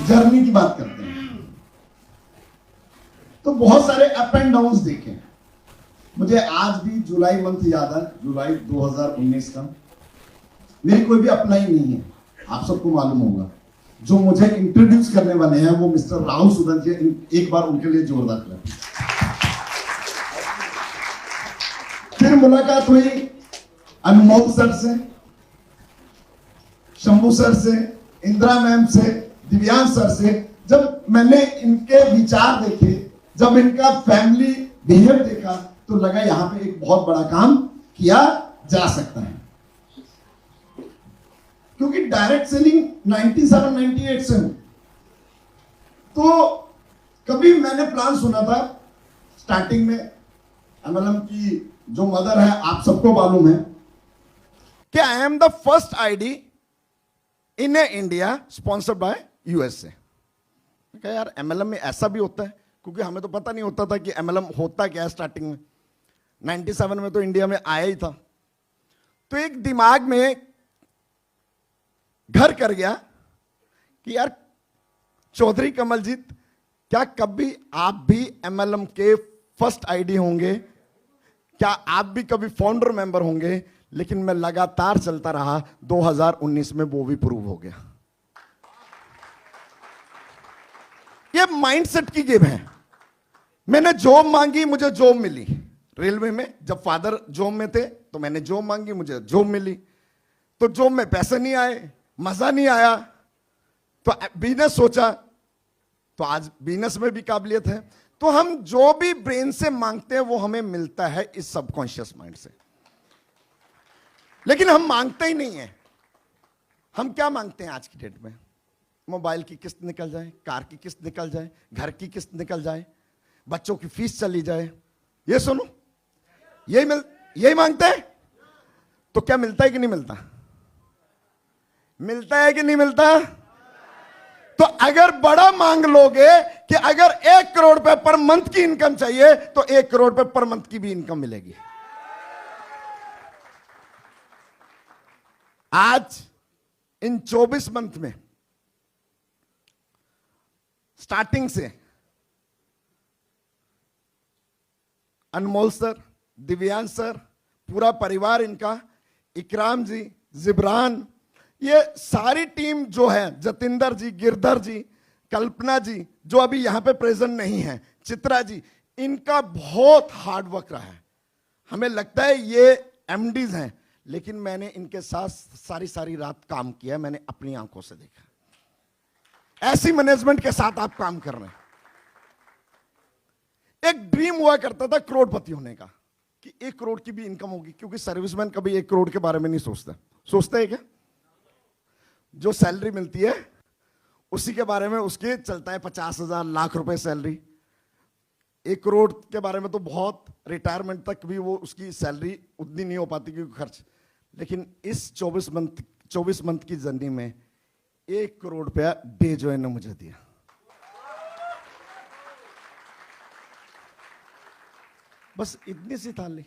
Journey की बात करते हैं तो बहुत सारे अप एंड डाउन्स देखे। मुझे आज भी जुलाई मंथ याद है, जुलाई 2019 का। मेरी कोई भी अपना ही नहीं है, आप सबको मालूम होगा। जो मुझे इंट्रोड्यूस करने वाले हैं वो मिस्टर राहुल सुदंती, एक बार उनके लिए जोरदार क्लैप। फिर मुलाकात हुई अनमोल सर से, शंभू सर से, इंदिरा मैम से, दिव्यांश सर से। जब मैंने इनके विचार देखे, जब इनका फैमिली बिहेव देखा, तो लगा यहां पे एक बहुत बड़ा काम किया जा सकता है। क्योंकि डायरेक्ट सेलिंग 97-98 से हूं, तो कभी मैंने प्लान सुना था स्टार्टिंग में। एमएलएम की जो मदर है आप सबको मालूम है कि I am the first ID in India sponsored by USA. यार एमएलएम में ऐसा भी होता है, क्योंकि हमें तो पता नहीं होता था कि एमएलएम होता क्या है। स्टार्टिंग में 97 में तो इंडिया में आया ही था, तो एक दिमाग में घर कर गया कि यार चौधरी कमलजीत, क्या कभी आप भी एमएलएम के फर्स्ट आईडी होंगे? क्या आप भी कभी फाउंडर मेंबर होंगे? लेकिन मैं लगातार चलता रहा, 2019 में वो भी प्रूव हो गया। ये माइंडसेट की गेम है। मैंने जॉब मांगी, मुझे जॉब मिली। रेलवे में जब फादर जॉब में थे तो मैंने जॉब मांगी, मुझे जॉब मिली। तो जॉब में पैसे नहीं आए, मजा नहीं आया, तो बिजनेस सोचा, तो आज बिजनेस में भी काबिलियत है। तो हम जो भी ब्रेन से मांगते हैं वो हमें मिलता है इस सबकॉन्शियस माइंड से। लेकिन हम मांगते ही नहीं है। हम क्या मांगते हैं आज की डेट में? मोबाइल की किस्त निकल जाए, कार की किस्त निकल जाए, घर की किस्त निकल जाए, बच्चों की फीस चली जाए। ये सुनो, यही मांगते हैं। तो क्या मिलता है कि नहीं मिलता? मिलता है कि नहीं मिलता? तो अगर बड़ा मांग लोगे कि अगर 1 करोड़ रुपए पर मंथ की इनकम चाहिए, तो 1 करोड़ रुपए पर मंथ की भी इनकम मिलेगी। आज इन 24 मंथ में स्टार्टिंग से अनमोल सर, दिव्यांश सर, पूरा परिवार इनका, इकराम जी, जिब्रान, ये सारी टीम जो है, जतिंदर जी, गिरधर जी, कल्पना जी जो अभी यहां पे प्रेजेंट नहीं है, चित्रा जी, इनका बहुत हार्ड वर्क रहा है। हमें लगता है ये एमडीज हैं, लेकिन मैंने इनके साथ सारी रात काम किया। मैंने अपनी आंखों से देखा। ऐसी मैनेजमेंट के साथ आप काम कर रहे हैं। एक ड्रीम हुआ करता था करोड़पति होने का, कि 1 करोड़ की भी इनकम होगी, क्योंकि सर्विसमैन कभी 1 करोड़ के बारे में नहीं सोचता। सोचते हैं क्या? जो सैलरी मिलती है उसी के बारे में उसके चलता है 50,000 लाख रुपए सैलरी। 1 करोड़ के बारे में तो बहुत, रिटायरमेंट तक भी वो उसकी सैलरी उतनी नहीं हो पाती क्योंकि खर्च। लेकिन इस 24 मंथ की जर्नी में 1 करोड़ रुपया डे जो ने मुझे दिया। बस इतनी सी थाली।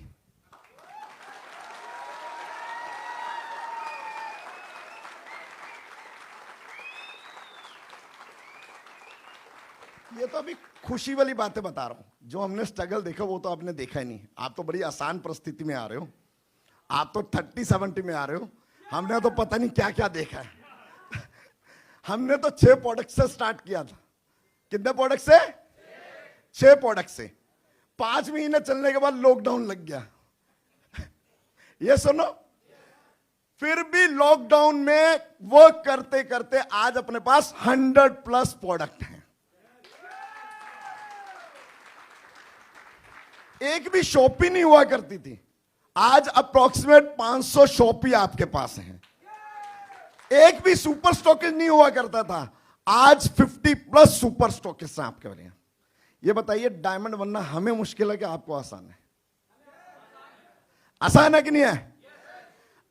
ये तो अभी खुशी वाली बातें बता रहा हूं। जो हमने स्ट्रगल देखा वो तो आपने देखा ही नहीं। आप तो बड़ी आसान परिस्थिति में आ रहे हो, आप तो 30-70 में आ रहे हो। हमने तो पता नहीं क्या क्या देखा है। हमने तो 6 प्रोडक्ट से स्टार्ट किया था। कितने प्रोडक्ट से? 6 प्रोडक्ट से। 5 महीने चलने के बाद लॉकडाउन लग गया। ये सुनो, फिर भी लॉकडाउन में वर्क करते करते आज अपने पास 100+ प्रोडक्ट हैं। एक भी शॉप ही नहीं हुआ करती थी, आज अप्रोक्सीमेट 500 शॉप ही आपके पास हैं। एक भी सुपर स्टॉकेज नहीं हुआ करता था, आज 50+ सुपर स्टॉकेज हैं आपके लिए। ये बताइए, डायमंड बनना हमें मुश्किल है कि आपको आसान है? आसान है कि नहीं है?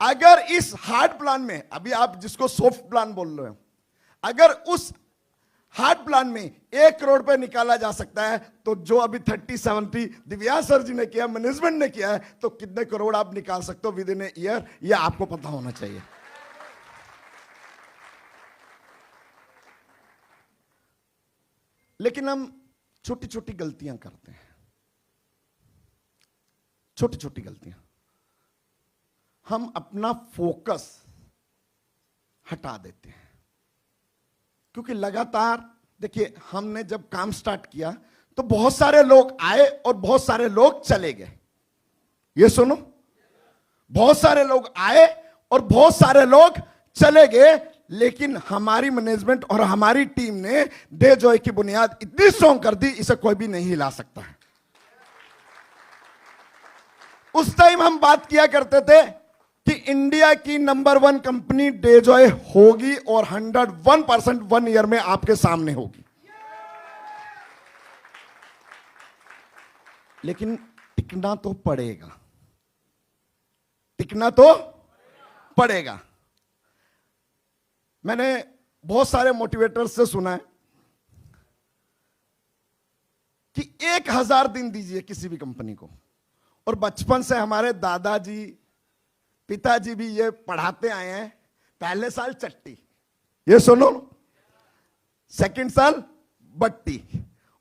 अगर इस हार्ड प्लान में, अभी आप जिसको सॉफ्ट प्लान बोल रहे हो, अगर उस हार्ड प्लान में 1 करोड़ रुपए निकाला जा सकता है, तो जो अभी 30-70 दिव्यांश सर जी ने किया, मैनेजमेंट ने किया है, तो कितने करोड़ आप निकाल सकते हो विद इन ए ईयर, यह आपको पता होना चाहिए। लेकिन हम छोटी छोटी गलतियां करते हैं, छोटी छोटी गलतियां। हम अपना फोकस हटा देते हैं, क्योंकि लगातार देखिए, हमने जब काम स्टार्ट किया तो बहुत सारे लोग आए और बहुत सारे लोग चले गए। ये सुनो, बहुत सारे लोग आए और बहुत सारे लोग चले गए, लेकिन हमारी मैनेजमेंट और हमारी टीम ने डे जॉय की बुनियाद इतनी स्ट्रांग कर दी, इसे कोई भी नहीं हिला सकता है। उस टाइम हम बात किया करते थे कि इंडिया की नंबर 1 कंपनी डे जॉय होगी और 101% 1 ईयर में आपके सामने होगी। लेकिन टिकना तो पड़ेगा, टिकना तो पड़ेगा। मैंने बहुत सारे मोटिवेटर्स से सुना है कि 1000 दिन दीजिए किसी भी कंपनी को, और बचपन से हमारे दादाजी पिताजी भी ये पढ़ाते आए हैं, पहले साल चट्टी, ये सुनो, सेकंड साल बट्टी,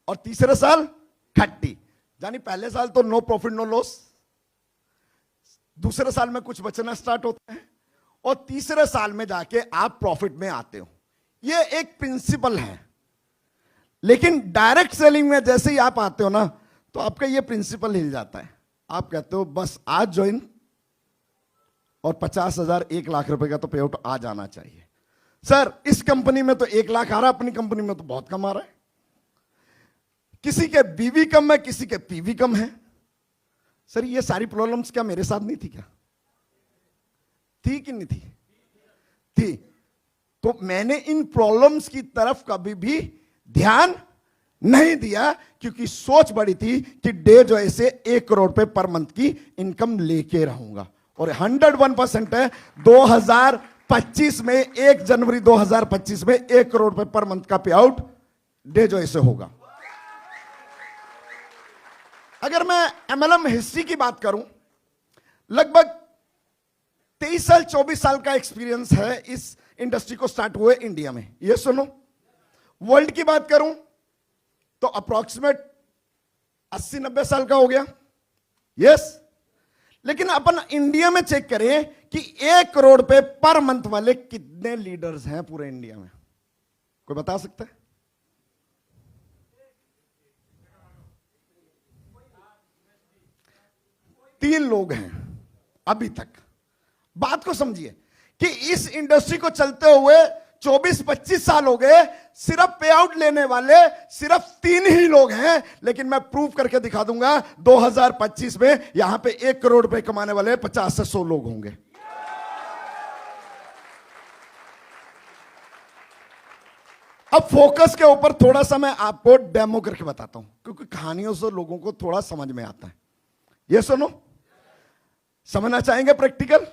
और तीसरे साल खट्टी। यानी पहले साल तो नो प्रॉफिट नो लॉस, दूसरे साल में कुछ बचना स्टार्ट होता है, और तीसरे साल में जाके आप प्रॉफिट में आते हो। ये एक प्रिंसिपल है। लेकिन डायरेक्ट सेलिंग में जैसे ही आप आते हो ना, तो आपका ये प्रिंसिपल हिल जाता है। आप कहते हो बस आज ज्वाइन और 50,000 1 लाख रुपए का तो पे आउट आ जाना चाहिए। सर इस कंपनी में तो 1 लाख आ रहा है, अपनी कंपनी में तो बहुत कम आ रहा है। किसी के बीवी कम है, किसी के पीवी कम है। सर ये सारी प्रॉब्लम्स क्या मेरे साथ नहीं थी क्या? थी कि नहीं थी? थी। तो मैंने इन प्रॉब्लम्स की तरफ कभी भी ध्यान नहीं दिया, क्योंकि सोच बड़ी थी कि डे जॉय से 1 करोड़ रुपए पर मंथ की इनकम लेके रहूंगा। और 101% है 2025 में, 1 जनवरी 2025 में 1 करोड़ रुपए पर मंथ का पे आउट डे जॉय से होगा। अगर मैं एमएलएम हिस्ट्री की बात करूं, लगभग 23 साल 24 साल का एक्सपीरियंस है इस इंडस्ट्री को स्टार्ट हुए इंडिया में। ये सुनो, वर्ल्ड की बात करूं तो अप्रोक्सीमेट 80-90 साल का हो गया। यस। लेकिन अपन इंडिया में चेक करें कि 1 करोड़ पे पर मंथ वाले कितने लीडर्स हैं पूरे इंडिया में? कोई बता सकता है? तीन लोग हैं अभी तक। बात को समझिए कि इस इंडस्ट्री को चलते हुए 24-25 साल हो गए, सिर्फ पे आउट लेने वाले सिर्फ 3 ही लोग हैं। लेकिन मैं प्रूव करके दिखा दूंगा 2025 में यहां पे 1 करोड़ रुपए कमाने वाले 50 से 100 लोग होंगे। अब फोकस के ऊपर थोड़ा सा मैं आपको डेमो करके बताता हूं, क्योंकि कहानियों से लोगों को थोड़ा समझ में आता है। ये सुनो, समझना चाहेंगे प्रैक्टिकल?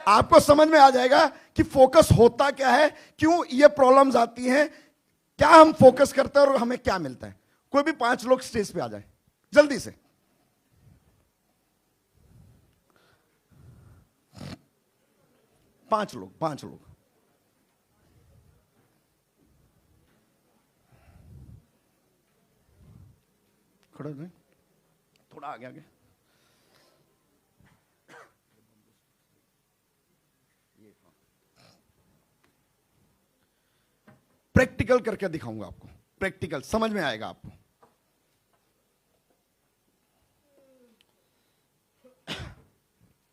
आपको समझ में आ जाएगा कि फोकस होता क्या है, क्यों ये प्रॉब्लम्स आती हैं, क्या हम फोकस करते हैं और हमें क्या मिलता है। कोई भी 5 लोग स्टेज पे आ जाए जल्दी से। पांच लोग खड़े रहे, थोड़ा आगे। प्रैक्टिकल करके दिखाऊंगा आपको, प्रैक्टिकल समझ में आएगा आपको।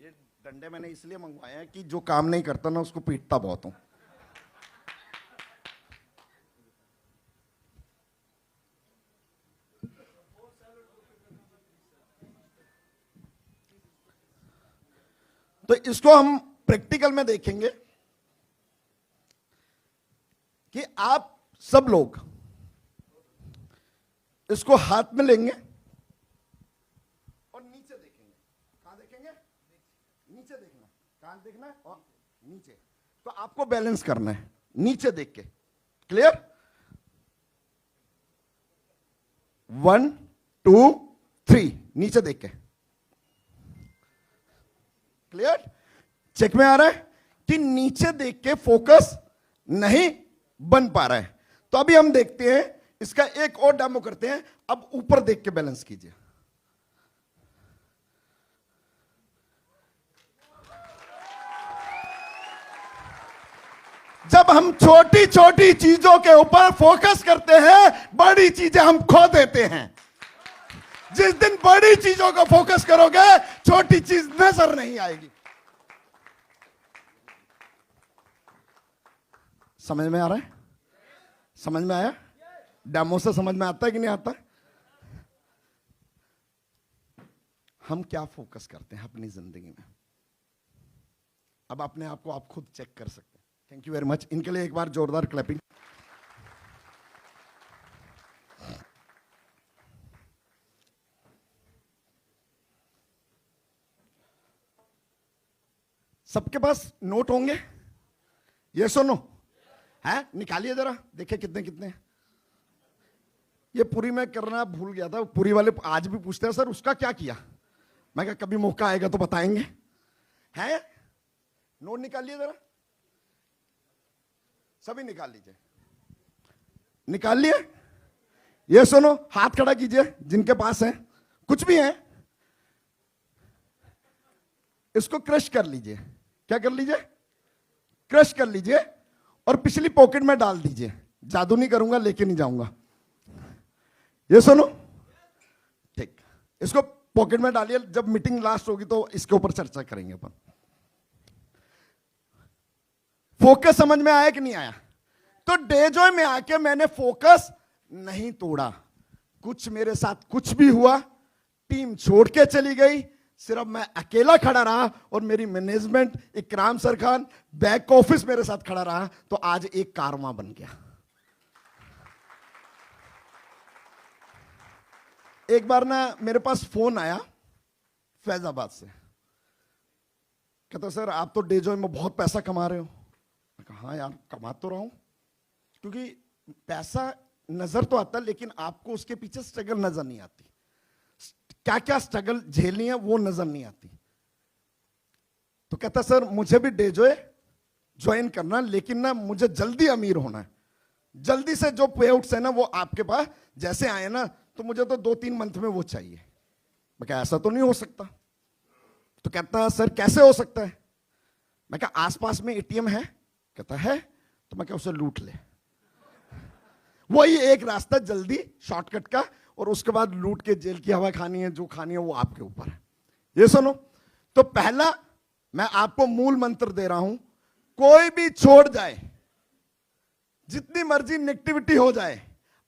ये डंडे मैंने इसलिए मंगवाए हैं कि जो काम नहीं करता ना उसको पीटता बहुत हूं। तो इसको हम प्रैक्टिकल में देखेंगे कि आप सब लोग इसको हाथ में लेंगे और नीचे देखेंगे। कहां देखेंगे? नीचे देखना, कहां देखना है? और नीचे। तो आपको बैलेंस करना है नीचे देख के। क्लियर? 1 2 3 नीचे देख के। क्लियर? चेक में आ रहा है कि नीचे देख के फोकस नहीं बन पा रहा है। तो अभी हम देखते हैं इसका एक और डेमो करते हैं। अब ऊपर देख के बैलेंस कीजिए। जब हम छोटी छोटी चीजों के ऊपर फोकस करते हैं, बड़ी चीजें हम खो देते हैं। जिस दिन बड़ी चीजों को फोकस करोगे, छोटी चीज नजर नहीं आएगी। समझ में आ रहा है? समझ में आया? डेमो से समझ में आता है कि नहीं आता? हम क्या फोकस करते हैं अपनी जिंदगी में? अब अपने आप को आप खुद चेक कर सकते हैं। Thank you very much. इनके लिए एक बार जोरदार क्लैपिंग। सबके पास नोट होंगे? ये सुनो है, निकालिए जरा, देखिए कितने कितने हैं। ये पूरी मैं करना भूल गया था। पूरी वाले आज भी पूछते हैं, सर उसका क्या किया? मैं कहा कभी मौका आएगा तो बताएंगे। है नोट निकालिए जरा, सभी निकाल लीजिए। निकाल लिए? ये सुनो, हाथ खड़ा कीजिए जिनके पास है, कुछ भी है। इसको क्रश कर लीजिए। क्या कर लीजिए? क्रश कर लीजिए और पिछली पॉकेट में डाल दीजिए। जादू नहीं करूंगा, लेके नहीं जाऊंगा। ये सुनो, ठीक, इसको पॉकेट में डालिए। जब मीटिंग लास्ट होगी तो इसके ऊपर चर्चा करेंगे अपन। फोकस समझ में आया कि नहीं आया? तो डेजॉय में आके मैंने फोकस नहीं तोड़ा। कुछ मेरे साथ कुछ भी हुआ, टीम छोड़ के चली गई, सिर्फ मैं अकेला खड़ा रहा और मेरी मैनेजमेंट, इकराम सर खान, बैक ऑफिस मेरे साथ खड़ा रहा, तो आज एक कारवां बन गया। एक बार ना मेरे पास फोन आया फैजाबाद से, कहता सर आप तो डेजॉय में बहुत पैसा कमा रहे हो। मैं कहा हाँ यार, कमा तो रहा हूं, क्योंकि पैसा नजर तो आता, लेकिन आपको उसके पीछे स्ट्रगल नजर नहीं आती। क्या क्या स्ट्रगल झेलनी है वो नजर नहीं आती। तो कहता सर मुझे भी डेजॉय ज्वाइन करना, लेकिन ना मुझे जल्दी अमीर होना है। जल्दी से जो पे आउट्स है ना वो आपके पास जैसे आए ना, तो मुझे तो 2-3 मंथ में वो चाहिए। मैं कहा ऐसा तो नहीं हो सकता। तो कहता सर कैसे हो सकता है? मैं कहा आसपास में एटीएम है। कहता है। तो मैं कहा उसे लूट ले। वही एक रास्ता जल्दी शॉर्टकट का, और उसके बाद लूट के जेल की हवा खानी है, जो खानी है वो आपके ऊपर है। ये सुनो, तो पहला मैं आपको मूल मंत्र दे रहा हूं, कोई भी छोड़ जाए, जितनी मर्जी नेगेटिविटी हो जाए,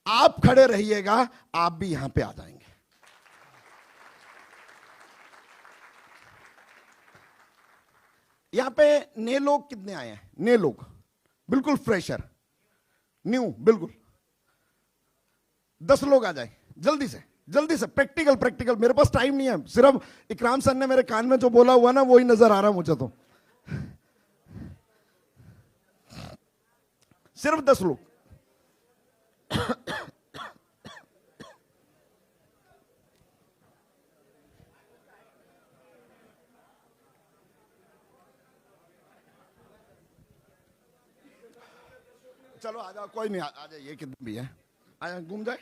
आप खड़े रहिएगा, आप भी यहां पे आ जाएंगे। यहां पे नए लोग कितने आए हैं? नए लोग बिल्कुल फ्रेशर, न्यू, बिल्कुल 10 लोग आ जाए जल्दी से, जल्दी से। प्रैक्टिकल प्रैक्टिकल, मेरे पास टाइम नहीं है। सिर्फ इकराम सर ने मेरे कान में जो बोला हुआ ना वही नजर आ रहा है मुझे। तो सिर्फ 10 लोग। चलो आ जाओ, कोई नहीं, आ जाइए, कितने भी है, आया घूम जाए।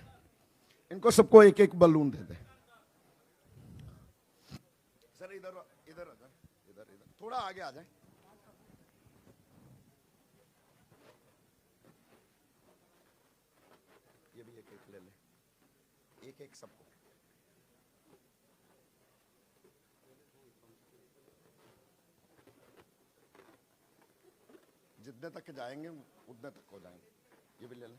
इनको सबको एक एक बलून दे दे। सर इधर इधर आ जाए, इधर इधर थोड़ा आगे आ जाए। ये भी एक एक ले ले, एक एक सबको। जितने तक जाएंगे उतने तक हो जाएंगे। ये भी ले ले।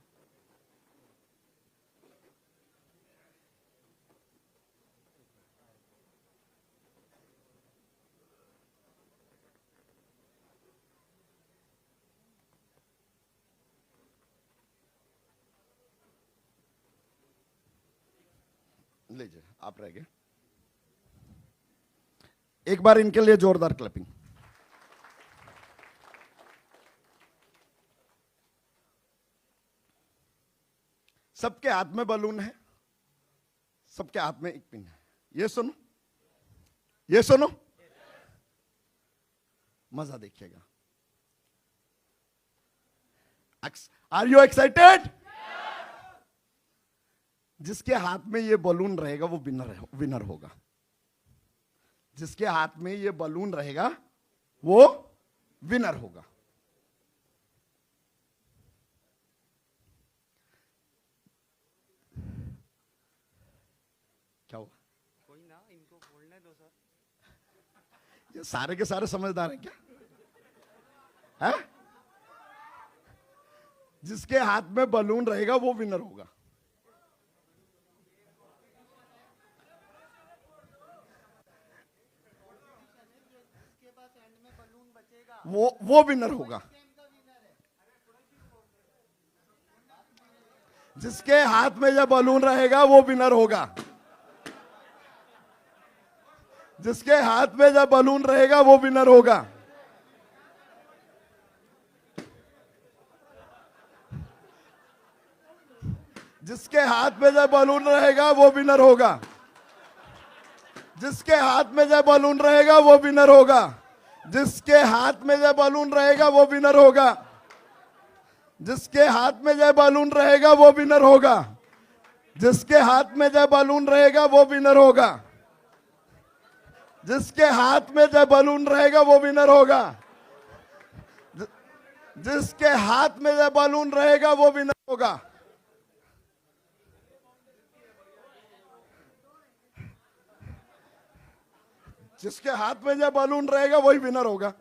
लीजिए, आप रह गए। एक बार इनके लिए जोरदार क्लैपिंग। सबके हाथ में बलून है, सबके हाथ में एक पिन है। ये सुनो, ये सुनो, मजा देखिएगा। Are you excited? जिसके हाथ में ये बलून रहेगा वो विनर होगा। जिसके हाथ में ये बलून रहेगा वो विनर होगा। क्या हुआ? कोई ना, इनको बोलने दो सर। ये सारे के सारे समझदार हैं क्या? है? जिसके हाथ में बलून रहेगा वो विनर होगा। वो विनर होगा। जिसके हाथ में जब बलून रहेगा वो विनर होगा। जिसके हाथ में जब बलून रहेगा वो विनर होगा। जिसके हाथ में जब बलून रहेगा वो विनर होगा। जिसके हाथ में जब बलून रहेगा वो विनर होगा। जिसके हाथ में जब बलून रहेगा वो विनर होगा। जिसके हाथ में जब बलून रहेगा वो विनर होगा। जिसके हाथ में जब बलून रहेगा वो विनर होगा। जिसके हाथ में जब बलून रहेगा वो विनर होगा। जिसके हाथ में जब बलून रहेगा वो विनर होगा। जिसके हाथ में जब बलून रहेगा वही विनर होगा।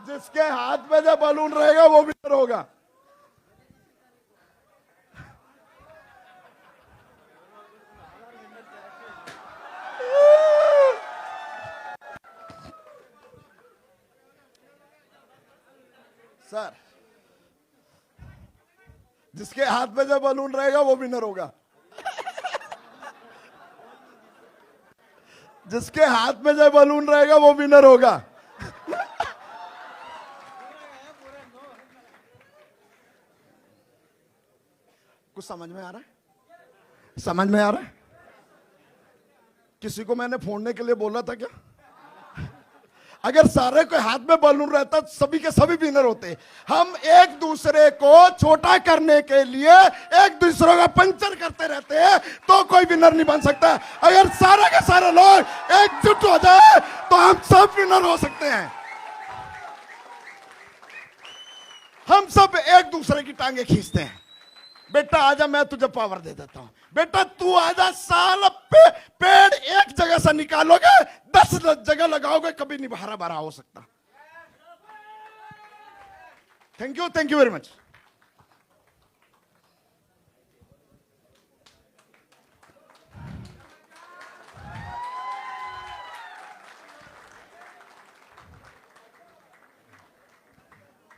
जिसके हाथ में जब बलून रहेगा वो विनर होगा। सर, जिसके हाथ में जब बलून रहेगा वो विनर होगा। जिसके हाथ में जब बलून रहेगा वो विनर होगा। कुछ समझ में आ रहा है? समझ में आ रहा है? किसी को मैंने फोड़ने के लिए बोला था क्या? अगर सारे के हाथ में बलून रहता सभी के सभी विनर होते। हम एक दूसरे को छोटा करने के लिए एक दूसरे का पंचर करते रहते हैं तो कोई विनर नहीं बन सकता। अगर सारे के सारे लोग एकजुट हो जाए तो हम सब विनर हो सकते हैं। हम सब एक दूसरे की टांगे खींचते हैं। बेटा आजा, मैं तुझे पावर दे देता हूं। बेटा तू आजा, साल पेड़ एक जगह से निकालोगे 10 जगह लगाओगे, कभी नहीं हरा भरा हो सकता। Thank you very much.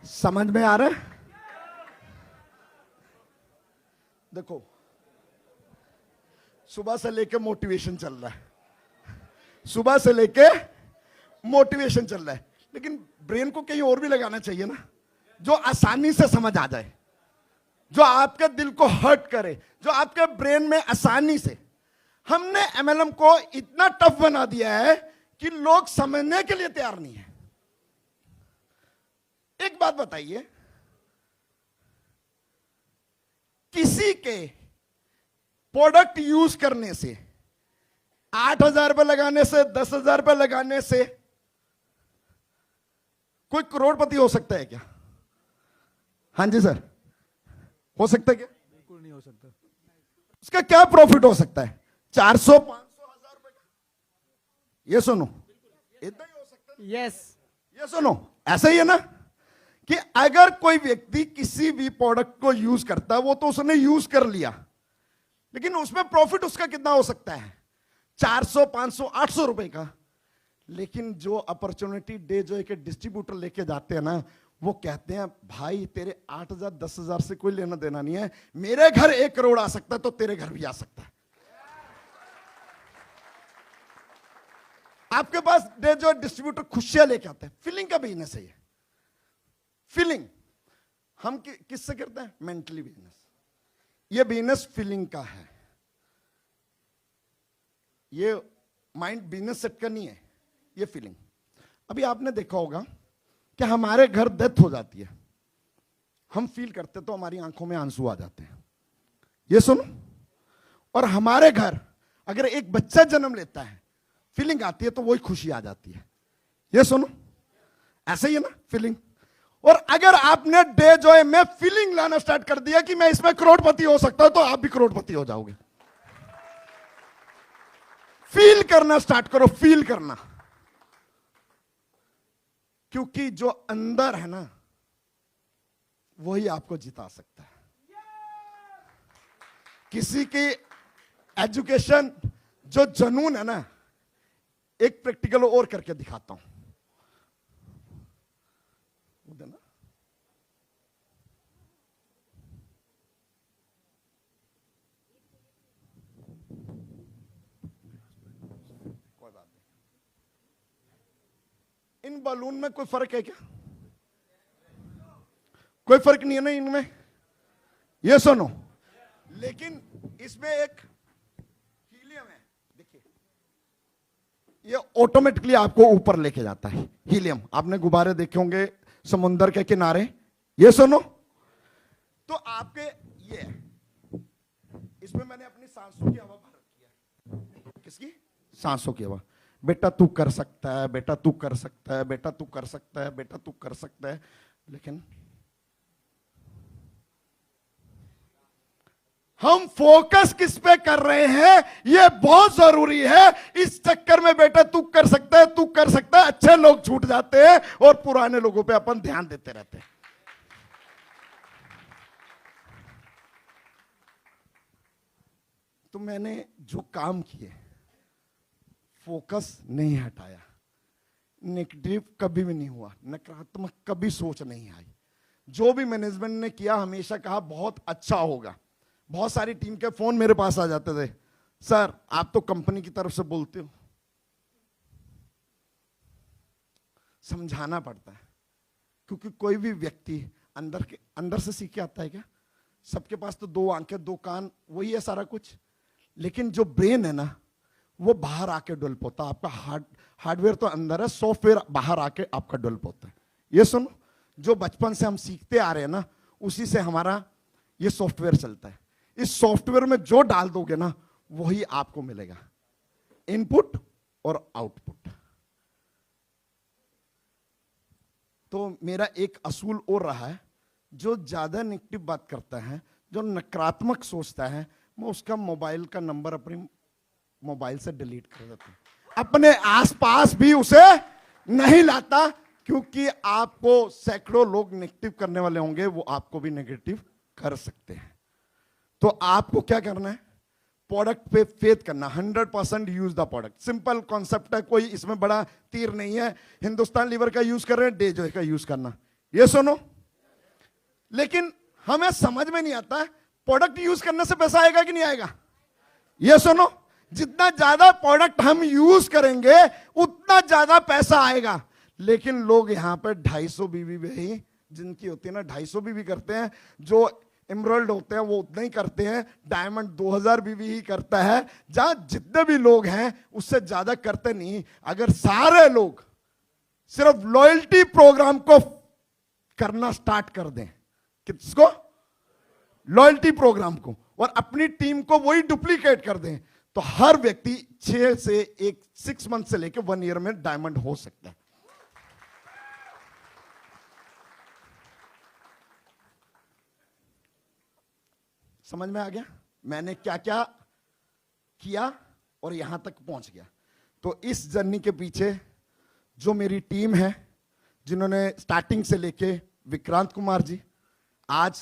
समझ में आ रहा है? देखो, सुबह से लेके मोटिवेशन चल रहा है। सुबह से लेके मोटिवेशन चल रहा है, लेकिन ब्रेन को कहीं और भी लगाना चाहिए ना, जो आसानी से समझ आ जाए, जो आपके दिल को हर्ट करे, जो आपके ब्रेन में आसानी से। हमने एमएलएम को इतना टफ बना दिया है कि लोग समझने के लिए तैयार नहीं है। एक बात बताइए, किसी के प्रोडक्ट यूज करने से 8,000 रुपए लगाने से 10,000 रुपए लगाने से कोई करोड़पति हो सकता है क्या? हाँ जी सर, हो सकता है क्या? बिल्कुल नहीं हो सकता। उसका क्या प्रॉफिट हो सकता है? 400, 500, 1,000 रुपए का? ये सुनो, इतना ही हो सकता है। यस, ये सुनो, ऐसा ही है ना कि अगर कोई व्यक्ति किसी भी प्रोडक्ट को यूज करता है, वो तो उसने यूज कर लिया, लेकिन उसमें प्रॉफिट उसका कितना हो सकता है? 400, 500, 800 रुपए का। लेकिन जो अपॉर्चुनिटी डे जो एक डिस्ट्रीब्यूटर लेके जाते हैं ना, वो कहते हैं भाई तेरे 8,000, 10,000 से कोई लेना देना नहीं है, मेरे घर 1 करोड़ आ सकता है तो तेरे घर भी आ सकता है। आपके पास डे जो डिस्ट्रीब्यूटर खुशियां लेके आते हैं, फीलिंग का बिजनेस है ये। फीलिंग हम किससे करते हैं? Mentally business. ये बिजनेस फीलिंग का है। ये माइंड बिजनेस सेट का नहीं है, ये फीलिंग। अभी आपने देखा होगा कि हमारे घर डेथ हो जाती है, हम फील करते तो हमारी आंखों में आंसू आ जाते हैं। ये सुनो, और हमारे घर अगर एक बच्चा जन्म लेता है, फीलिंग आती है तो वही खुशी आ जाती है। ये सुनो, ऐसे ही है ना फीलिंग। और अगर आपने डे जॉय में फीलिंग लाना स्टार्ट कर दिया कि मैं इसमें करोड़पति हो सकता हूं, तो आप भी करोड़पति हो जाओगे। फील करना स्टार्ट करो, फील करना, क्योंकि जो अंदर है ना वही आपको जिता सकता है। किसी की एजुकेशन जो जुनून है ना, एक प्रैक्टिकल और करके दिखाता हूं। देना कोई बात नहीं। इन बलून में कोई फर्क है क्या? कोई फर्क नहीं है ना इनमें, ये सुनो। लेकिन इसमें एक हीलियम है, देखिए, ये ऑटोमेटिकली आपको ऊपर लेके जाता है। हीलियम, आपने गुब्बारे देखे होंगे समुंदर के किनारे। ये सुनो, तो आपके ये इसमें मैंने अपनी सांसों की हवा भर रखी है। किसकी? सांसों की हवा। बेटा तू कर सकता है, बेटा तू कर सकता है, बेटा तू कर सकता है, बेटा तू कर सकता है। लेकिन हम फोकस किस पे कर रहे हैं, यह बहुत जरूरी है। इस चक्कर में बेटा तू कर सकता है, तू कर सकता है, अच्छे लोग छूट जाते हैं और पुराने लोगों पे अपन ध्यान देते रहते हैं। तो मैंने जो काम किए, फोकस नहीं हटाया, नेगेटिव कभी भी नहीं हुआ, नकारात्मक कभी सोच नहीं आई। जो भी मैनेजमेंट ने किया हमेशा कहा बहुत अच्छा होगा। बहुत सारी टीम के फोन मेरे पास आ जाते थे, सर आप तो कंपनी की तरफ से बोलते हो। समझाना पड़ता है, क्योंकि कोई भी व्यक्ति अंदर से सीख के आता है क्या? सबके पास तो 2 आंखें 2 कान वही है सारा कुछ, लेकिन जो ब्रेन है ना वो बाहर आके डेवलप होता है। आपका हार्डवेयर तो अंदर है, सॉफ्टवेयर बाहर आके आपका डेवलप होता है। ये सुनो, जो बचपन से हम सीखते आ रहे हैं ना, उसी से हमारा ये सॉफ्टवेयर चलता है। इस सॉफ्टवेयर में जो डाल दोगे ना वही आपको मिलेगा, इनपुट और आउटपुट। तो मेरा एक असूल और रहा है, जो ज्यादा नेगेटिव बात करता है, जो नकारात्मक सोचता है, मैं उसका मोबाइल का नंबर अपनी मोबाइल से डिलीट कर देता हूं। अपने आसपास भी उसे नहीं लाता, क्योंकि आपको सैकड़ों लोग नेगेटिव करने वाले होंगे, वो आपको भी नेगेटिव कर सकते हैं। तो आपको क्या करना है? प्रोडक्ट पे फेथ करना, 100% use the product. Simple concept है, कोई इसमें बड़ा तीर नहीं है। हिंदुस्तान लीवर का यूज कर रहे हैं, डेजॉय का यूज करना। ये सुनो, लेकिन हमें समझ में नहीं आता प्रोडक्ट यूज करने से पैसा आएगा कि नहीं आएगा। ये सुनो, जितना ज्यादा प्रोडक्ट हम यूज करेंगे उतना ज्यादा पैसा आएगा। लेकिन लोग यहां पर 250 बीवी भी जिनकी होती है ना, 250 बीवी करते हैं। जो एमराल्ड होते हैं वो उतना ही करते हैं। डायमंड 2000 बीवी ही करता है। जहां जितने भी लोग हैं उससे ज्यादा करते नहीं। अगर सारे लोग सिर्फ लॉयल्टी प्रोग्राम को करना स्टार्ट कर दें, किसको? लॉयल्टी प्रोग्राम को, और अपनी टीम को वही डुप्लीकेट कर दें, तो हर व्यक्ति 6 मंथ से लेकर 1 ईयर में डायमंड हो सकता है। समझ में आ गया मैंने क्या क्या किया और यहां तक पहुंच गया। तो इस जर्नी के पीछे जो मेरी टीम है, जिन्होंने स्टार्टिंग से लेके विक्रांत कुमार जी, आज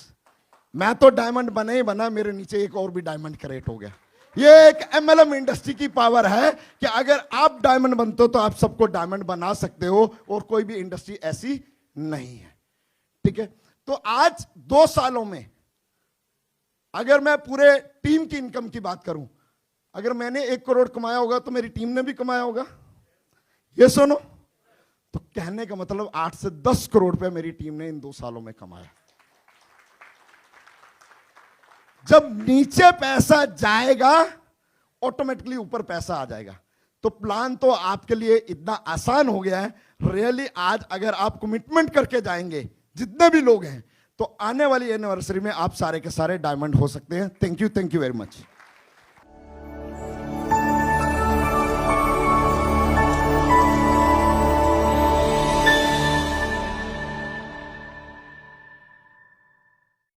मैं तो डायमंड बना ही बना, मेरे नीचे एक और भी डायमंड क्रिएट हो गया। ये एक एमएलएम इंडस्ट्री की पावर है कि अगर आप डायमंड बनते हो तो आप सबको डायमंड बना सकते हो, और कोई भी इंडस्ट्री ऐसी नहीं है। ठीक है, तो आज 2 सालों में अगर मैं पूरे टीम की इनकम की बात करूं, अगर मैंने 1 करोड़ कमाया होगा तो मेरी टीम ने भी कमाया होगा। ये सुनो, तो कहने का मतलब 8 से 10 करोड़ रुपए मेरी टीम ने इन 2 सालों में कमाया। जब नीचे पैसा जाएगा ऑटोमेटिकली ऊपर पैसा आ जाएगा। तो प्लान तो आपके लिए इतना आसान हो गया है रियली। आज अगर आप कमिटमेंट करके जाएंगे, जितने भी लोग हैं, तो आने वाली एनिवर्सरी में आप सारे के सारे डायमंड हो सकते हैं। Thank you very much.